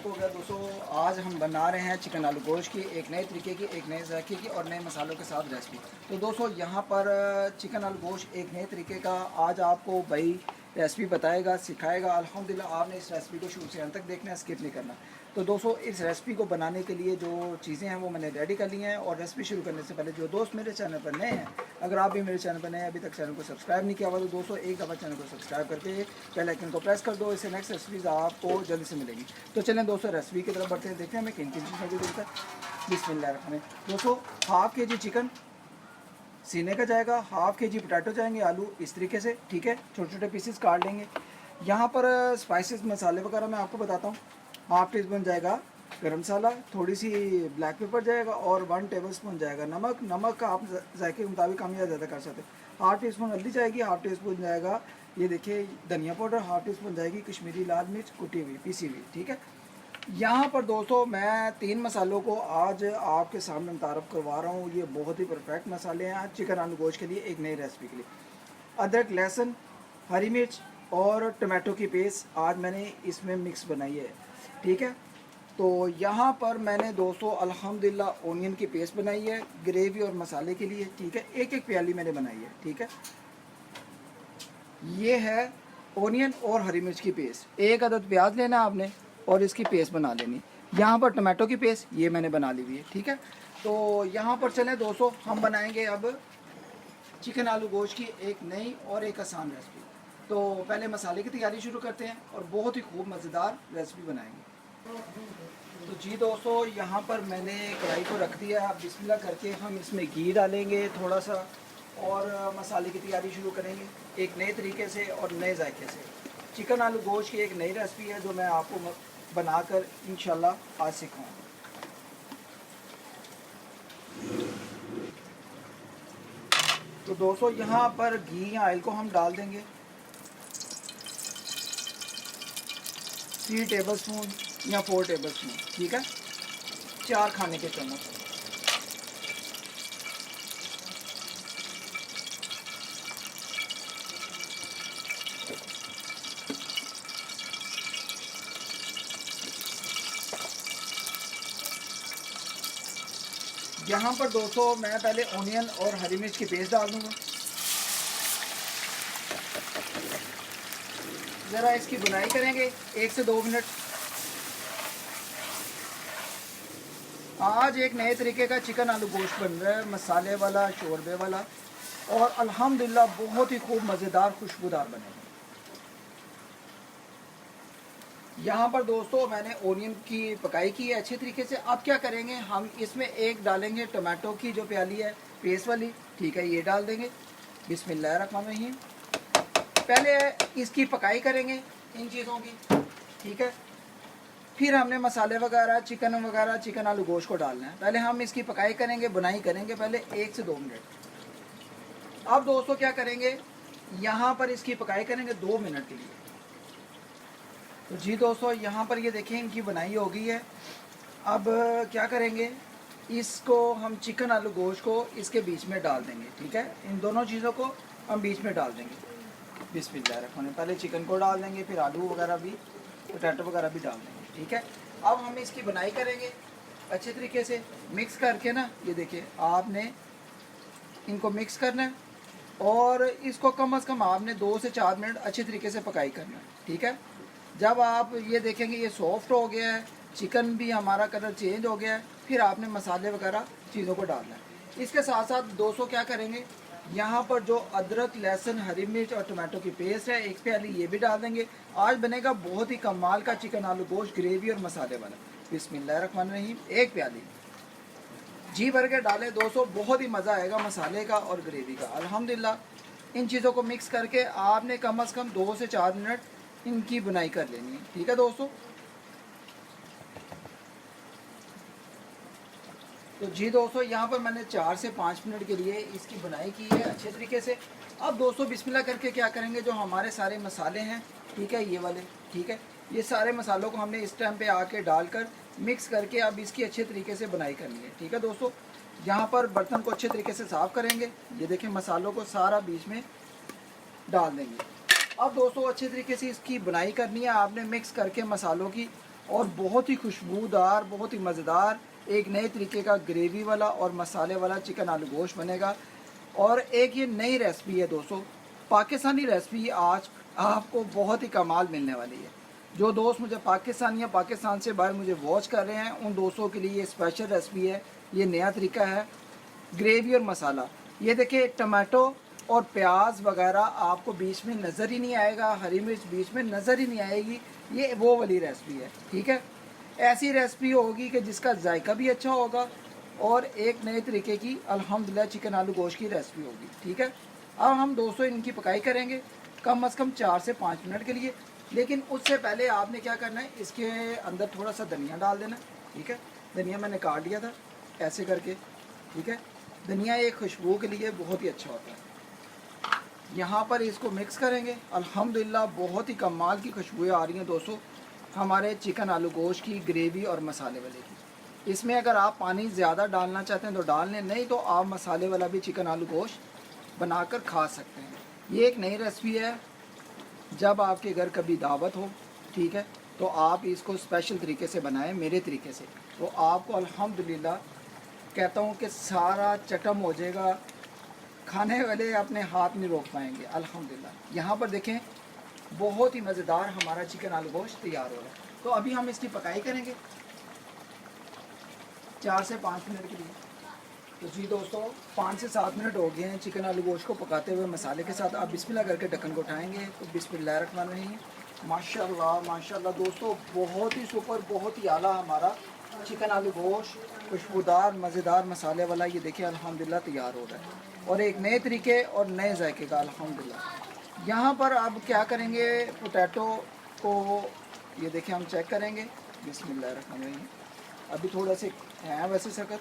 हो गया दोस्तों। आज हम बना रहे हैं चिकन आलू गोश्त की एक नए तरीके की, एक नए जायके की और नए मसालों के साथ रेसिपी। तो दोस्तों यहाँ पर चिकन आलू गोश्त एक नए तरीके का आज आपको भाई रेसिपी बताएगा, सिखाएगा। अल्हम्दुलिल्लाह आपने इस रेसिपी को शुरू से अंत तक देखना है, स्किप नहीं करना। तो दोस्तों इस रेसिपी को बनाने के लिए जो चीज़ें हैं वो मैंने रेडी कर ली हैं। और रेसिपी शुरू करने से पहले जो दोस्त मेरे चैनल पर नए हैं, अगर आप भी मेरे चैनल पर नए हैं, अभी तक चैनल को सब्सक्राइब नहीं किया हुआ, तो दोस्तों एक दफ़ा चैनल को सब्सक्राइब करके बेल आइकन को प्रेस कर दो। इससे नेक्स्ट रेसिपीज़ आपको जल्दी से मिलेगी। तो चलें दोस्तों रेसिपी की तरफ बढ़ते हैं, देखते हैं हमें किन किन चीज़ों की जरूरत है। बिस्मिल्लाह। दोस्तों हाफ़ के जी चिकन सीने का जाएगा, हाफ़ के जी पोटैटो जाएंगे, आलू इस तरीके से, ठीक है, छोटे छोटे पीसेस काट लेंगे। यहाँ पर स्पाइसेस मसाले वगैरह मैं आपको बताता हूँ। हाफ़ टी स्पून जाएगा गरम मसाला, थोड़ी सी ब्लैक पेपर जाएगा और 1 टेबलस्पून जाएगा नमक। नमक का आप जायके के मुताबिक कम या ज़्यादा कर सकते हैं। हाफ़ टी स्पून हल्दी जाएगी, हाफ़ टी स्पून जाएगा ये देखिए धनिया पाउडर, हाफ़ टी स्पून जाएगी कश्मीरी लाल मिर्च कुटी हुई पीसी हुई, ठीक है। यहाँ पर दोस्तों मैं 3 मसालों को आज आपके सामने मुतारफ़ करवा रहा हूँ। ये बहुत ही परफेक्ट मसाले हैं चिकन आलू गोश्त के लिए, एक नई रेसिपी के लिए। अदरक, लहसुन, हरी मिर्च और टमाटो की पेस्ट आज मैंने इसमें मिक्स बनाई है, ठीक है। तो यहाँ पर मैंने दोस्तों अल्हम्दुलिल्लाह ओनियन की पेस्ट बनाई है ग्रेवी और मसाले के लिए, ठीक है। एक एक प्याली मैंने बनाई है, ठीक है। ये है ओनियन और हरी मिर्च की पेस्ट। एक अदद प्याज लेना आपने और इसकी पेस्ट बना लेनी। यहाँ पर टमाटो की पेस्ट ये मैंने बना ली हुई है, ठीक है। तो यहाँ पर चलें दोस्तों, हम बनाएंगे अब चिकन आलू गोश्त की एक नई और एक आसान रेसिपी। तो पहले मसाले की तैयारी शुरू करते हैं और बहुत ही खूब मज़ेदार रेसिपी बनाएंगे। तो जी दोस्तों यहाँ पर मैंने कढ़ाई को रख दिया। अब बिस्मिल्लाह करके हम इसमें घी डालेंगे थोड़ा सा और मसाले की तैयारी शुरू करेंगे एक नए तरीके से और नए जायके से। चिकन आलू गोश्त की एक नई रेसिपी है जो मैं आपको बनाकर इंशाल्लाह आज सिखाऊंगा। तो दोस्तों यहाँ पर घी या ऑयल को हम डाल देंगे 3 टेबलस्पून या 4 टेबलस्पून, ठीक है, 4 खाने के चम्मच। यहाँ पर दोस्तों मैं पहले ऑनियन और हरी मिर्च की पेस्ट डाल दूँगा। ज़रा इसकी बुनाई करेंगे 1 से 2 मिनट। आज एक नए तरीके का चिकन आलू गोश्त बन रहा है, मसाले वाला, शोरबे वाला, और अल्हम्दुलिल्लाह बहुत ही खूब मज़ेदार खुशबूदार बनेगा। यहाँ पर दोस्तों मैंने ओनियन की पकाई की है अच्छे तरीके से। अब क्या करेंगे, हम इसमें एक डालेंगे टमाटो की जो प्याली है पेस्ट वाली, ठीक है, ये डाल देंगे। बिस्मिल्लाहिर्रहमानिर्रहीम। पहले इसकी पकाई करेंगे इन चीज़ों की, ठीक है। फिर हमने मसाले वगैरह चिकन आलू गोश्त को डालना है। पहले हम इसकी पकाई करेंगे, बुनाई करेंगे पहले 1 से 2 मिनट। अब दोस्तों क्या करेंगे, यहाँ पर इसकी पकाई करेंगे 2 मिनट के लिए। तो जी दोस्तों यहाँ पर ये देखें इनकी बनाई हो गई है। अब क्या करेंगे, इसको हम चिकन आलू गोश्त को इसके बीच में डाल देंगे, ठीक है। इन दोनों चीज़ों को हम बीच में डाल देंगे। बिस्मिल्लाह। पहले चिकन को डाल देंगे, फिर आलू वगैरह भी, पोटैटो वगैरह भी डाल देंगे, ठीक है। अब हम इसकी बनाई करेंगे अच्छे तरीके से मिक्स करके ना। ये देखिए आपने इनको मिक्स करना है और इसको कम से कम आपने 2 से 4 मिनट अच्छे तरीके से पकाई करना है, ठीक है। जब आप ये देखेंगे ये सॉफ्ट हो गया है, चिकन भी हमारा कलर चेंज हो गया है, फिर आपने मसाले वगैरह चीज़ों को डालना है। इसके साथ साथ दोस्तों क्या करेंगे, यहाँ पर जो अदरक, लहसुन, हरी मिर्च और टमाटो की पेस्ट है एक प्याली ये भी डाल देंगे। आज बनेगा बहुत ही कमाल का चिकन आलू गोश्त ग्रेवी और मसाले वाला। बिस्मिल्लाहिर्रहमानिर्रहीम। 1 प्याली जी भर के डालें दोस्तों, बहुत ही मज़ा आएगा मसाले का और ग्रेवी का। अल्हम्दुलिल्लाह इन चीज़ों को मिक्स करके आपने कम से कम 2 से 4 मिनट इनकी बुनाई कर लेनी है, ठीक है दोस्तों। तो जी दोस्तों यहाँ पर मैंने 4 से 5 मिनट के लिए इसकी बुनाई की है अच्छे तरीके से। अब दोस्तों बिस्मिल्लाह करके क्या करेंगे, जो हमारे सारे मसाले हैं, ठीक है, ये वाले, ठीक है, ये सारे मसालों को हमने इस टाइम पे आके डालकर मिक्स करके अब इसकी अच्छे तरीके से बुनाई करनी है, ठीक है दोस्तों। यहाँ पर बर्तन को अच्छे तरीके से साफ़ करेंगे। ये देखें मसालों को सारा बीच में डाल देंगे। अब दोस्तों अच्छे तरीके से इसकी बुनाई करनी है आपने मिक्स करके मसालों की, और बहुत ही खुशबूदार, बहुत ही मज़ेदार एक नए तरीके का ग्रेवी वाला और मसाले वाला चिकन आलू गोश्त बनेगा। और एक ये नई रेसिपी है दोस्तों, पाकिस्तानी रेसिपी आज आपको बहुत ही कमाल मिलने वाली है। जो दोस्त मुझे पाकिस्तान या पाकिस्तान से बाहर मुझे वॉच कर रहे हैं, उन दोस्तों के लिए ये स्पेशल रेसिपी है। ये नया तरीका है ग्रेवी और मसाला। ये देखिए, टमाटो और प्याज वगैरह आपको बीच में नज़र ही नहीं आएगा, हरी मिर्च बीच में नज़र ही नहीं आएगी। ये वो वाली रेसिपी है, ठीक है। ऐसी रेसिपी होगी कि जिसका जायका भी अच्छा होगा और एक नए तरीके की अल्हम्दुलिल्लाह चिकन आलू गोश्त की रेसिपी होगी, ठीक है। अब हम दोस्तों इनकी पकाई करेंगे कम से कम 4 से 5 मिनट के लिए। लेकिन उससे पहले आपने क्या करना है, इसके अंदर थोड़ा सा धनिया डाल देना, ठीक है। धनिया मैंने काट लिया था ऐसे करके, ठीक है। धनिया एक खुशबू के लिए बहुत ही अच्छा होता है। यहाँ पर इसको मिक्स करेंगे। अल्हम्दुलिल्लाह बहुत ही कमाल की खुशबुएँ आ रही हैं दोस्तों हमारे चिकन आलू गोश्त की ग्रेवी और मसाले वाले की। इसमें अगर आप पानी ज़्यादा डालना चाहते हैं तो डाल लें, नहीं तो आप मसाले वाला भी चिकन आलू गोश्त बनाकर खा सकते हैं। ये एक नई रेसिपी है, जब आपके घर कभी दावत हो, ठीक है, तो आप इसको स्पेशल तरीके से बनाएं मेरे तरीके से, तो आपको अल्हम्दुलिल्लाह कहता हूँ कि सारा चटम हो जाएगा, खाने वाले अपने हाथ नहीं रोक पाएंगे अल्हम्दुलिल्लाह। यहाँ पर देखें बहुत ही मज़ेदार हमारा चिकन आलू गोश्त तैयार हो रहा है। तो अभी हम इसकी पकाई करेंगे 4 से 5 मिनट के लिए। तो जी दोस्तों 5 से 7 मिनट हो गए हैं चिकन आलू गोश्त को पकाते हुए मसाले के साथ। आप बिस्मिल्लाह करके ढक्कन को उठाएंगे तो बिस्मिल्लाह रहमान रहीम। माशाल्लाह माशाल्लाह दोस्तों, बहुत ही सुपर, बहुत ही आला हमारा चिकन आलू गोश्त खुशबूदार मज़ेदार मसाले वाला, ये देखिए अल्हम्दुलिल्लाह तैयार हो रहा है और एक नए तरीके और नए जायके का अल्हम्दुलिल्लाह। यहाँ पर अब क्या करेंगे, पोटैटो को ये देखिए हम चेक करेंगे। बिस्मिल्लाह रहमान रहीम। अभी थोड़ा से हैं वैसे सख्त,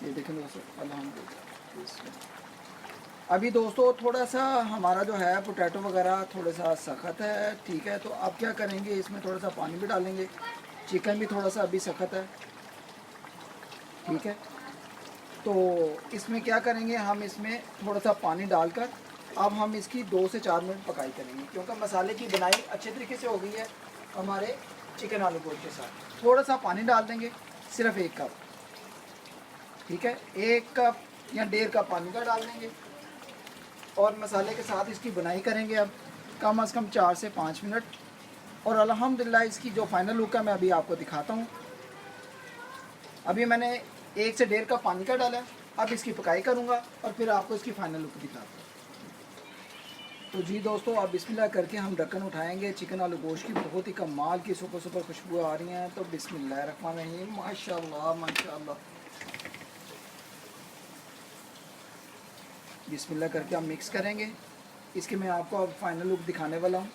ये देखें दोस्तों अल्हम्दुलिल्लाह। अभी दोस्तों थोड़ा सा हमारा जो है पोटैटो वगैरह थोड़ा सा सख्त है, ठीक है। तो अब क्या करेंगे, इसमें थोड़ा सा पानी भी डालेंगे। चिकन भी थोड़ा सा अभी सख्त है, ठीक है। तो इसमें क्या करेंगे, हम इसमें थोड़ा सा पानी डालकर अब हम इसकी 2 से 4 मिनट पकाई करेंगे, क्योंकि मसाले की बनाई अच्छे तरीके से हो गई है हमारे चिकन आलू गोश्त के साथ। थोड़ा सा पानी डाल देंगे, सिर्फ 1 कप, ठीक है। 1 कप या 1.5 कप पानी का डाल देंगे और मसाले के साथ इसकी बुनाई करेंगे अब कम से कम 4 से 5 मिनट। और अल्हम्दुलिल्लाह इसकी जो फाइनल लुक है मैं अभी आपको दिखाता हूँ। अभी मैंने 1 से 1.5 कप पानी का डाला, अब इसकी पकाई करूँगा और फिर आपको इसकी फाइनल लुक दिखाता हूँ। तो जी दोस्तों अब बिस्मिल्लाह करके हम ढक्कन उठाएंगे। चिकन आलू गोश्त की बहुत ही कमाल की सुपर सुपर खुशबू आ रही हैं। तो बिस्मिल्लाह रहमान रहीम। माशाल्लाह माशाल्लाह। बिस्मिल्लाह करके हम मिक्स करेंगे। इसके मैं आपको अब फाइनल लुक दिखाने वाला हूँ।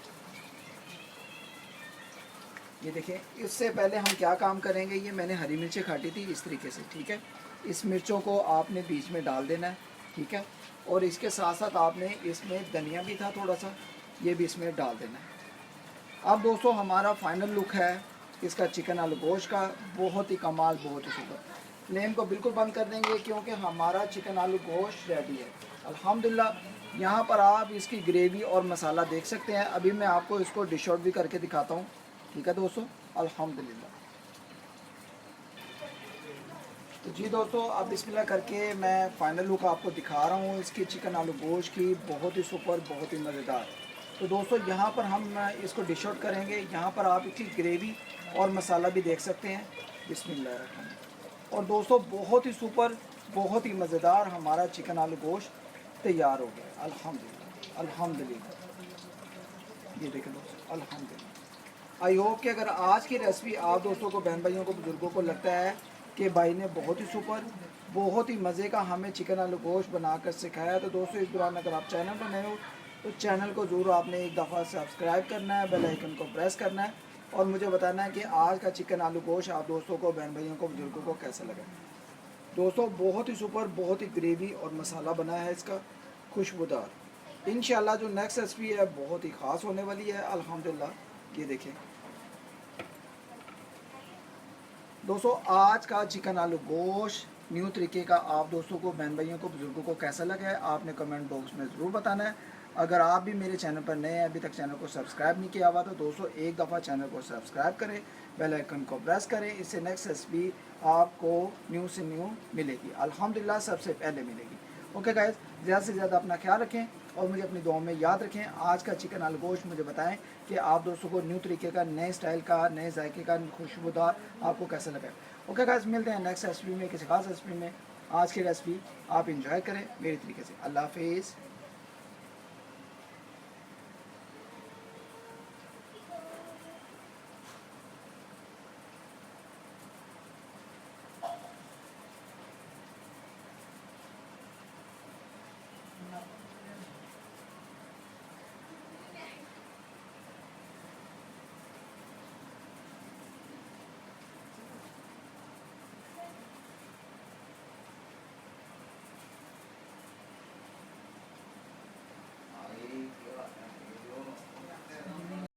ये देखें, इससे पहले हम क्या काम करेंगे, ये मैंने हरी मिर्चें काटी थी इस तरीके से, ठीक है। इस मिर्चों को आपने बीच में डाल देना है, ठीक है। और इसके साथ साथ आपने इसमें धनिया भी था थोड़ा सा, ये भी इसमें डाल देना है। अब दोस्तों हमारा फाइनल लुक है इसका चिकन आलू गोश्त का, बहुत ही कमाल, बहुत ही सुपर। फ्लेम को बिल्कुल बंद कर देंगे क्योंकि हमारा चिकन आलू गोश्त रेडी है अल्हम्दुलिल्लाह। यहाँ पर आप इसकी ग्रेवी और मसाला देख सकते हैं। अभी मैं आपको इसको डिश आउट भी करके दिखाता हूँ, ठीक है दोस्तों अल्हम्दुलिल्लाह। तो जी दोस्तों अब बिस्मिल्लाह करके मैं फाइनल लुक आपको दिखा रहा हूँ इसकी चिकन आलू गोश्त की, बहुत ही सुपर, बहुत ही मज़ेदार। तो दोस्तों यहाँ पर हम इसको डिश आउट करेंगे। यहाँ पर आप इसकी ग्रेवी और मसाला भी देख सकते हैं। बिस्मिल्लाह रहमान रहीम। और दोस्तों बहुत ही सुपर, बहुत ही मज़ेदार हमारा चिकन आलू गोश्त तैयार हो गया अल्हम्दुलिल्लाह अल्हम्दुलिल्लाह। ये देखें दोस्तों अल्हम्दुलिल्लाह। आई होप कि अगर आज की रेसिपी आप दोस्तों को, बहन भाइयों को, बुज़ुर्गों को लगता है कि भाई ने बहुत ही सुपर, बहुत ही मज़े का हमें चिकन आलू गोश्त बनाकर सिखाया, तो दोस्तों इस दौरान अगर आप चैनल पर नए हो तो चैनल को ज़रूर आपने एक दफ़ा सब्सक्राइब करना है, बेल आइकन को प्रेस करना है और मुझे बताना है कि आज का चिकन आलू गोश्त आप दोस्तों को, बहन भाइयों को, बुज़ुर्गों को कैसा लगा। दोस्तों बहुत ही सुपर, बहुत ही ग्रेवी और मसाला बना है इसका खुशबूदार। इंशाल्लाह जो नेक्स्ट रेसिपी है बहुत ही ख़ास होने वाली है अल्हम्दुलिल्लाह। ये देखें दोस्तों आज का चिकन आलू गोश्त न्यू तरीके का आप दोस्तों को, बहन भाइयों को, बुज़ुर्गों को कैसा लगा है आपने कमेंट बॉक्स में ज़रूर बताना है। अगर आप भी मेरे चैनल पर नए हैं, अभी तक चैनल को सब्सक्राइब नहीं किया हुआ, तो दोस्तों एक दफ़ा चैनल को सब्सक्राइब करें, बेल आइकन को प्रेस करें। इससे नेक्स्ट रेसिपी आपको न्यू से न्यू मिलेगी, अल्हम्दुलिल्लाह सबसे पहले मिलेगी। ओके गाइस, ज़्यादा से ज़्यादा अपना ख्याल रखें और मुझे अपनी दुआओं में याद रखें। आज का चिकन आलू गोश्त मुझे बताएं कि आप दोस्तों को न्यू तरीके का, नए स्टाइल का, नए जायके का, खुशबूदार आपको कैसा लगा। ओके गाइस, मिलते हैं नेक्स्ट रेसिपी में, किसी खास रेसिपी में। आज की रेसिपी आप इंजॉय करें मेरे तरीके से। अल्लाह हाफिज़।